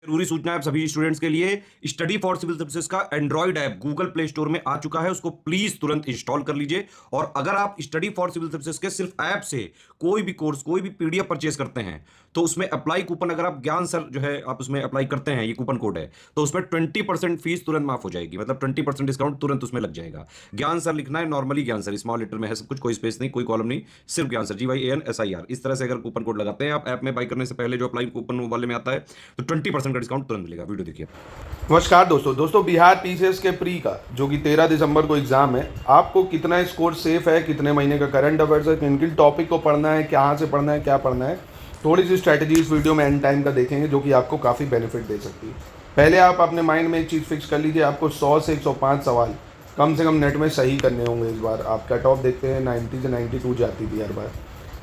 जरूरी सूचना है सभी स्टूडेंट्स के लिए। स्टडी फॉर सिविल सर्विसेज का Android app Google play store में आ चुका है, उसको प्लीज तुरंत इंस्टॉल कर लीजिए। और अगर आप स्टडी फॉर सिविल सर्विसेज के सिर्फ ऐप से कोई भी कोर्स, कोई भी पीडीएफ परचेज करते हैं तो उसमें अप्लाई कूपन, अगर आप ज्ञान सर जो है आप उसमें अप्लाई करते हैं, ये कूपन कोड है, तो उसमें 20% फीस तुरंत माफ हो जाएगी, मतलब 20% डिस्काउंट तुरंत उसमें लग जाएगा। ज्ञान सर लिखना है, नॉर्मली ज्ञान सर, स्मॉल लेटर में है सब कुछ, कोई स्पेस नहीं, कोई कॉलम नहीं, सिर्फ ज्ञान सर, GYANSIR। इस तरह से अगर कूपन कोड लगाते हैं आप ऐप में बाई करने से पहले, जो अप्लाई कूपन वाले में आता है, तो 20% का डिस्काउंट तुरंत मिलेगा। वीडियो देखिए। नमस्कार दोस्तों बिहार पीसीएस के प्री का जो कि 13 दिसंबर को एग्जाम है, आपको कितना स्कोर सेफ है, कितने महीने का करंट अफेयर्स है, किन किन टॉपिक को पढ़ना है, कहाँ से पढ़ना है, क्या पढ़ना है, थोड़ी सी स्ट्रैटेजी इस वीडियो में एंड टाइम का देखेंगे जो कि आपको काफ़ी बेनिफिट दे सकती है। पहले आप अपने माइंड में एक चीज़ फिक्स कर लीजिए, आपको 100 से 105 सवाल कम से कम नेट में सही करने होंगे। इस बार आप कट ऑफ देखते हैं 90 से 92 जाती थी हर बार।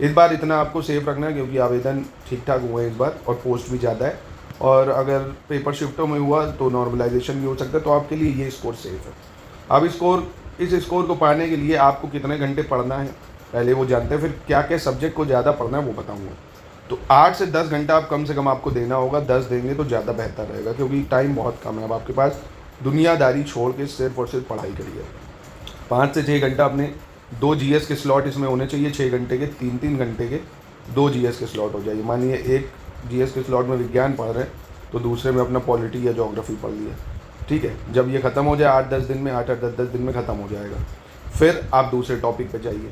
इस बार इतना आपको सेफ रखना है क्योंकि आवेदन ठीक ठाक हुए हैं इस बार और पोस्ट भी ज़्यादा है, और अगर पेपर शिफ्टों में हुआ तो नॉर्मलाइजेशन भी हो सकता है, तो आपके लिए ये स्कोर सेफ है। अब इस स्कोर को पाने के लिए आपको कितने घंटे पढ़ना है पहले वो जानते हैं, फिर क्या क्या सब्जेक्ट को ज़्यादा पढ़ना है वो बताऊँगा। तो 8 से 10 घंटा आप कम से कम आपको देना होगा, 10 देंगे तो ज़्यादा बेहतर रहेगा क्योंकि टाइम बहुत कम है। अब आपके पास दुनियादारी छोड़ के सिर्फ और सिर्फ पढ़ाई करिए। 5 से 6 घंटा अपने 2 जीएस के स्लॉट इसमें होने चाहिए, 6 घंटे के, 3-3 घंटे के 2 जीएस के स्लॉट हो जाइए। मानिए एक जीएस के स्लॉट में विज्ञान पढ़ रहे हैं तो दूसरे में अपना पॉलिटी या ज्योग्राफी पढ़ लिया, ठीक है। जब ये ख़त्म हो जाए 8-10 दिन में, 8-10 दिन में ख़त्म हो जाएगा, फिर आप दूसरे टॉपिक पे जाइए।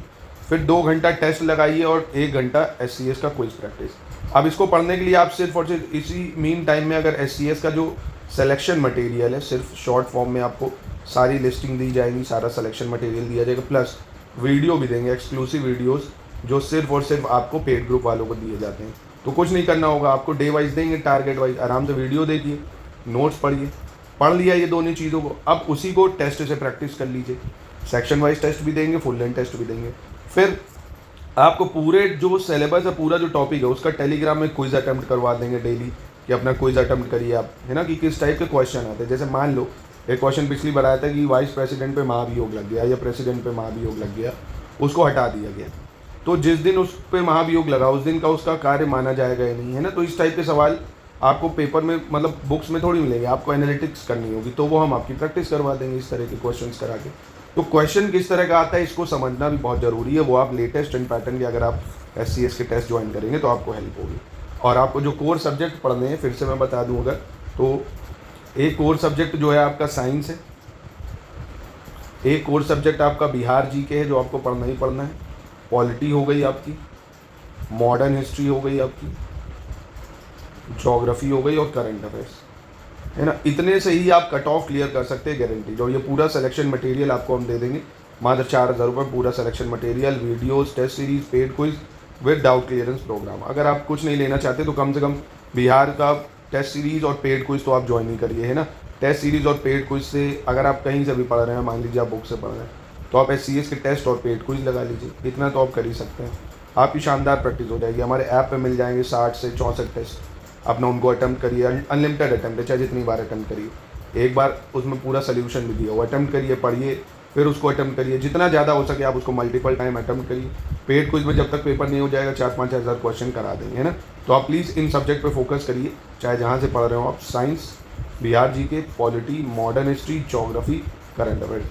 फिर 2 घंटा टेस्ट लगाइए और 1 घंटा SCS का क्विज प्रैक्टिस। अब इसको पढ़ने के लिए आप सिर्फ और सिर्फ इसी मीन टाइम में अगर SCS का जो सिलेक्शन मटेरियल है, सिर्फ शॉर्ट फॉर्म में आपको सारी लिस्टिंग दी जाएगी, सारा सिलेक्शन मटेरियल दिया जाएगा, प्लस वीडियो भी देंगे, एक्सक्लूसिव वीडियोस जो सिर्फ और सिर्फ आपको पेड ग्रुप वालों को दिए जाते हैं। तो कुछ नहीं करना होगा, आपको डे वाइज देंगे, टारगेट वाइज आराम से वीडियो देखिए, नोट्स पढ़िए। पढ़ लिया ये दोनों चीज़ों को, अब उसी को टेस्ट से प्रैक्टिस कर लीजिए। सेक्शन वाइज टेस्ट भी देंगे, फुल लेंथ टेस्ट भी देंगे। फिर आपको पूरे जो सिलेबस है, पूरा जो टॉपिक है उसका टेलीग्राम में क्विज अटेम्प्ट करवा देंगे डेली, कि अपना क्विज अटेम्प्ट करिए आप, है ना, कि किस टाइप के क्वेश्चन आते हैं। जैसे मान लो एक क्वेश्चन पिछली बार आया था कि वाइस प्रेसिडेंट पे महाभियोग लग गया या प्रेसिडेंट पे महाभियोग लग गया, उसको हटा दिया गया, तो जिस दिन उस पर महाभियोग लगा उस दिन का उसका कार्य माना जाएगा या नहीं, है ना। तो इस टाइप के सवाल आपको पेपर में, मतलब बुक्स में थोड़ी मिलेंगे, आपको एनालिटिक्स करनी होगी, तो वो हम आपकी प्रैक्टिस करवा देंगे इस तरह के क्वेश्चंस करा के। तो क्वेश्चन किस तरह का आता है इसको समझना भी बहुत ज़रूरी है, वो आप लेटेस्ट एंड पैटर्न के अगर आप SCS के टेस्ट ज्वाइन करेंगे तो आपको हेल्प होगी। और आपको जो कोर सब्जेक्ट पढ़ने हैं, फिर से मैं बता दूँ अगर, तो एक कोर सब्जेक्ट जो है आपका साइंस है, एक कोर सब्जेक्ट आपका बिहार GK है जो आपको पढ़ना ही पढ़ना है, पॉलिटी हो गई आपकी, मॉडर्न हिस्ट्री हो गई आपकी, ज्योग्राफी हो गई और करंट अफेयर्स, है ना। इतने से ही आप कट ऑफ क्लियर कर सकते हैं गारंटी। और ये पूरा सिलेक्शन मटेरियल आपको हम दे देंगे मात्र 4000 रुपये, पूरा selection material, videos, test series, paid quiz with doubt clearance programme. अगर आप कुछ नहीं लेना चाहते तो कम से कम बिहार का टेस्ट सीरीज और पेड क्विज तो आप ज्वाइन ही करिए, है ना। टेस्ट सीरीज और पेड क्विज से अगर आप कहीं से भी पढ़ रहे हैं, मान लीजिए आप बुक से पढ़ रहे हैं, तो आप SCS के टेस्ट और पेड क्विज लगा लीजिए, इतना तो आप कर ही सकते हैं। आपकी शानदार प्रैक्टिस हो जाएगी। हमारे ऐप पे मिल जाएंगे 60 से 64 टेस्ट, अपना उनको अटैम्प्ट करिए, अनलिमिटेड अटैम्प्ट है, चाहे जितनी बार अटैम्प्ट करिए। एक बार उसमें पूरा सोल्यूशन भी दिया हो, अटैम्प्ट करिए, पढ़िए, फिर उसको अटैम्प्ट करिए, जितना ज़्यादा हो सके आप उसको मल्टीपल टाइम अटैम्प्ट करिए। पेड क्विज में जब तक पेपर नहीं हो जाएगा 4-5 हज़ार क्वेश्चन करा देंगे, है ना। तो आप प्लीज़ इन सब्जेक्ट पे फोकस करिए, चाहे जहाँ से पढ़ रहे हो आप, science, Bihar GK, polity, modern history, geography, current affairs.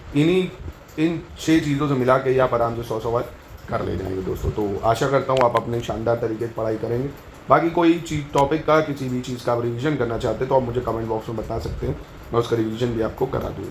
इन 6 चीज़ों से मिला के आप आराम से 100 सवाल कर ले जाएंगे दोस्तों। तो आशा करता हूँ आप अपने शानदार तरीके से पढ़ाई करेंगे। बाकी कोई चीज़, टॉपिक का, किसी भी चीज़ का आप रिवीजन करना चाहते हैं तो आप मुझे कमेंट बॉक्स में बता सकते हैं, मैं उसका रिवीजन भी आपको करा दूँगा।